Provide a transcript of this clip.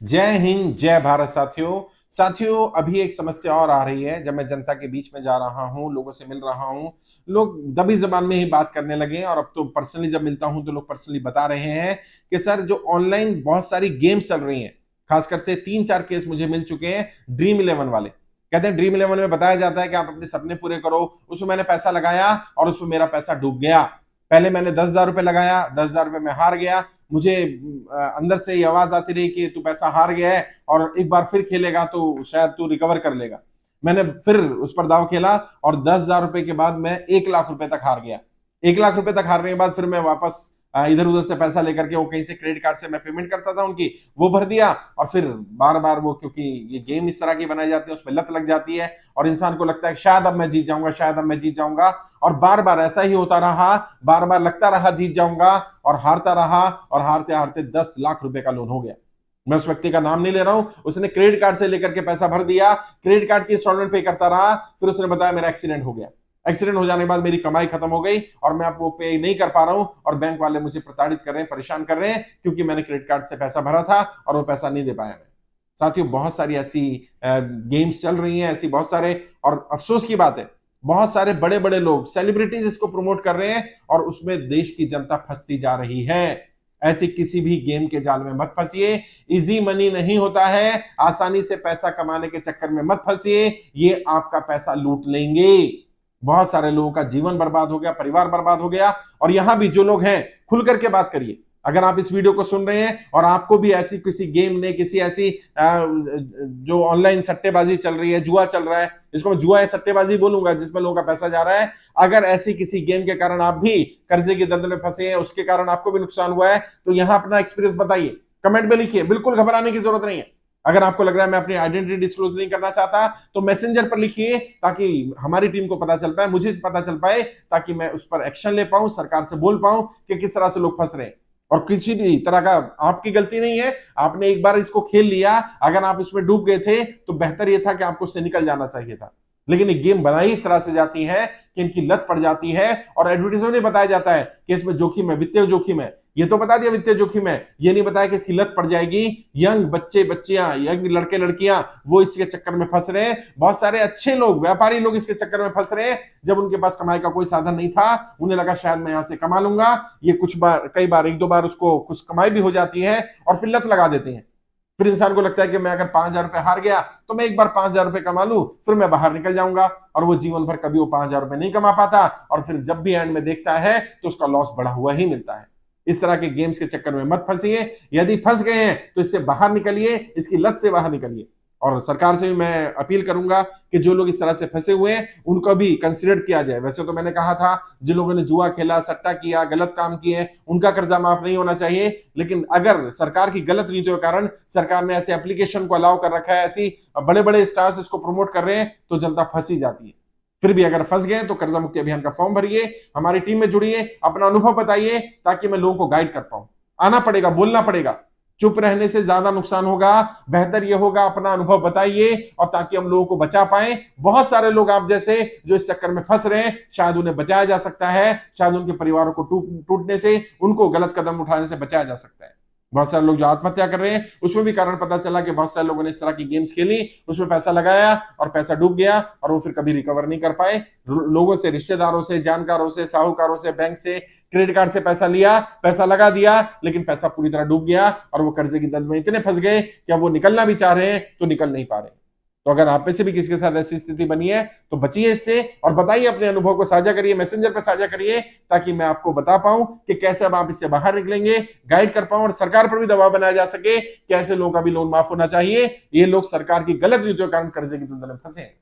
जय हिंद, जय भारत। साथियों अभी एक समस्या और आ रही है। जब मैं जनता के बीच में जा रहा हूँ, लोगों से मिल रहा हूँ, लोग दबी जबान में ही बात करने लगे हैं। और अब तो पर्सनली जब मिलता हूँ तो लोग पर्सनली बता रहे हैं कि सर, जो ऑनलाइन बहुत सारी गेम्स चल रही हैं, खासकर से 3-4 केस मुझे मिल चुके हैं ड्रीम इलेवन वाले। कहते हैं ड्रीम इलेवन में बताया जाता है कि आप अपने सपने पूरे करो। उसमें मैंने पैसा लगाया और उसमें मेरा पैसा डूब गया। पहले मैंने 10,000 रुपए लगाया, 10,000 रुपए में हार गया। मुझे अंदर से ये आवाज आती रही कि तू पैसा हार गया है और एक बार फिर खेलेगा तो शायद तू रिकवर कर लेगा। मैंने फिर उस पर दाव खेला और 10,000 रुपए के बाद मैं 1 लाख रुपए तक हार गया। 1 लाख रुपए तक हारने के बाद फिर मैं वापस इधर उधर से पैसा लेकर के, वो कहीं से क्रेडिट कार्ड से मैं पेमेंट करता था उनकी, वो भर दिया। और फिर बार बार वो, क्योंकि ये गेम इस तरह की बनाई जाती है, उसमें लत लग जाती है और इंसान को लगता है शायद अब मैं जीत जाऊंगा, शायद अब मैं जीत जाऊंगा। और बार बार ऐसा ही होता रहा। बार बार लगता रहा जीत जाऊंगा और हारता रहा। और हारते हारते 10 लाख रुपए का लोन हो गया। मैं उस व्यक्ति का नाम नहीं ले रहा हूं। उसने क्रेडिट कार्ड से लेकर के पैसा भर दिया, क्रेडिट कार्ड की इंस्टॉलमेंट पे करता रहा। फिर उसने बताया मेरा एक्सीडेंट हो गया। एक्सीडेंट हो जाने के बाद मेरी कमाई खत्म हो गई और मैं अब वो पे नहीं कर पा रहा हूं और बैंक वाले मुझे प्रताड़ित कर रहे हैं, परेशान कर रहे हैं, क्योंकि मैंने क्रेडिट कार्ड से पैसा भरा था और वो पैसा नहीं दे पाया मैं। साथियों, बहुत सारी ऐसी गेम्स चल रही हैं, ऐसी बहुत सारे। और अफसोस की बात है, बहुत सारे बड़े बड़े लोग, सेलिब्रिटीज इसको प्रमोट कर रहे हैं और उसमें देश की जनता फंसती जा रही है। ऐसी किसी भी गेम के जाल में मत फंसिए। इजी मनी नहीं होता है। आसानी से पैसा कमाने के चक्कर में मत फंसिए, ये आपका पैसा लूट लेंगे। बहुत सारे लोगों का जीवन बर्बाद हो गया, परिवार बर्बाद हो गया। और यहां भी जो लोग हैं, खुल करके बात करिए। अगर आप इस वीडियो को सुन रहे हैं और आपको भी ऐसी किसी गेम ने, किसी ऐसी जो ऑनलाइन सट्टेबाजी चल रही है, जुआ चल रहा है, इसको मैं जुआ या सट्टेबाजी बोलूंगा, जिसमें लोगों का पैसा जा रहा है, अगर ऐसी किसी गेम के कारण आप भी कर्जे की दलदल में फंसे हैं, उसके कारण आपको भी नुकसान हुआ है, तो यहां अपना एक्सपीरियंस बताइए, कमेंट में लिखिए। बिल्कुल घबराने की जरूरत नहीं है। अगर आपको लग रहा है मैं अपनी आइडेंटिटी डिस्क्लोज नहीं करना चाहता, तो मैसेंजर पर लिखिए, ताकि हमारी टीम को पता चल पाए, मुझे पता चल पाए, ताकि मैं उस पर एक्शन ले पाऊं, सरकार से बोल पाऊं कि किस तरह से लोग फंस रहे हैं। और किसी भी तरह का आपकी गलती नहीं है। आपने एक बार इसको खेल लिया, अगर आप इसमें डूब गए थे तो बेहतर यह था कि आपको उससे निकल जाना चाहिए था। लेकिन ये गेम बनाई इस तरह से जाती है कि इनकी लत पड़ जाती है। और एडवर्टाइजमेंट में बताया जाता है कि इसमें जोखिम है, वित्तीय जोखिम है। ये तो बता दिया वित्तीय जोखिम है, ये नहीं बताया कि इसकी लत पड़ जाएगी। यंग बच्चे बच्चियां, यंग लड़के लड़कियां, वो इसके चक्कर में फंस रहे हैं। बहुत सारे अच्छे लोग, व्यापारी लोग इसके चक्कर में फंस रहे हैं। जब उनके पास कमाई का कोई साधन नहीं था, उन्हें लगा शायद मैं यहां से कमा लूंगा। ये कुछ बार, कई बार, एक दो बार उसको कुछ कमाई भी हो जाती है और फिर लत लगा देते हैं। फिर इंसान को लगता है कि मैं अगर 5,000 रुपए हार गया तो मैं एक बार 5,000 रुपए कमा लूं, फिर मैं बाहर निकल जाऊंगा। और वो जीवन भर कभी वो 5,000 रुपए नहीं कमा पाता और फिर जब भी एंड में देखता है तो उसका लॉस बढ़ा हुआ ही मिलता है। इस तरह के गेम्स के चक्कर में मत फंसिए। यदि फंस गए हैं तो इससे बाहर निकलिए, इसकी लत से बाहर निकलिए। और सरकार से भी मैं अपील करूंगा कि जो लोग इस तरह से फंसे हुए हैं उनको भी कंसिडर किया जाए। वैसे तो मैंने कहा था, जिन लोगों ने जुआ खेला, सट्टा किया, गलत काम किए, उनका कर्जा माफ नहीं होना चाहिए। लेकिन अगर सरकार की गलत नीतियों के कारण सरकार ने ऐसे एप्लीकेशन को अलाउ कर रखा है, ऐसी बड़े बड़े स्टार्स इसको प्रमोट कर रहे हैं, तो जनता फंसी जाती है। फिर भी अगर फंस गए तो कर्जा मुक्ति अभियान का फॉर्म भरिए, हमारी टीम में जुड़िए, अपना अनुभव बताइए, ताकि मैं लोगों को गाइड कर पाऊं। आना पड़ेगा, बोलना पड़ेगा। चुप रहने से ज्यादा नुकसान होगा। बेहतर यह होगा अपना अनुभव बताइए, और ताकि हम लोगों को बचा पाए। बहुत सारे लोग आप जैसे जो इस चक्कर में फंस रहे हैं, शायद उन्हें बचाया जा सकता है। शायद उनके परिवारों को टूटने से, उनको गलत कदम उठाने से बचाया जा सकता है। बहुत सारे लोग जो आत्महत्या कर रहे हैं, उसमें भी कारण पता चला कि बहुत सारे लोगों ने इस तरह की गेम्स खेली, उसमें पैसा लगाया और पैसा डूब गया और वो फिर कभी रिकवर नहीं कर पाए। लोगों से, रिश्तेदारों से, जानकारों से, साहूकारों से, बैंक से, क्रेडिट कार्ड से पैसा लिया, पैसा लगा दिया, लेकिन पैसा पूरी तरह डूब गया और वो कर्जे की दलदल में इतने फंस गए कि अब वो निकलना भी चाह रहे हैं तो निकल नहीं पा रहे। तो अगर आप में से भी किसी के साथ ऐसी स्थिति बनी है तो बचिए इससे और बताइए, अपने अनुभव को साझा करिए, मैसेंजर पर साझा करिए, ताकि मैं आपको बता पाऊं कि कैसे अब आप इससे बाहर निकलेंगे, गाइड कर पाऊं और सरकार पर भी दबाव बनाया जा सके कि ऐसे लोगों का भी लोन माफ होना चाहिए। ये लोग सरकार की गलत नीतियों के कारण कर्जे की दलदल में फंसे हैं।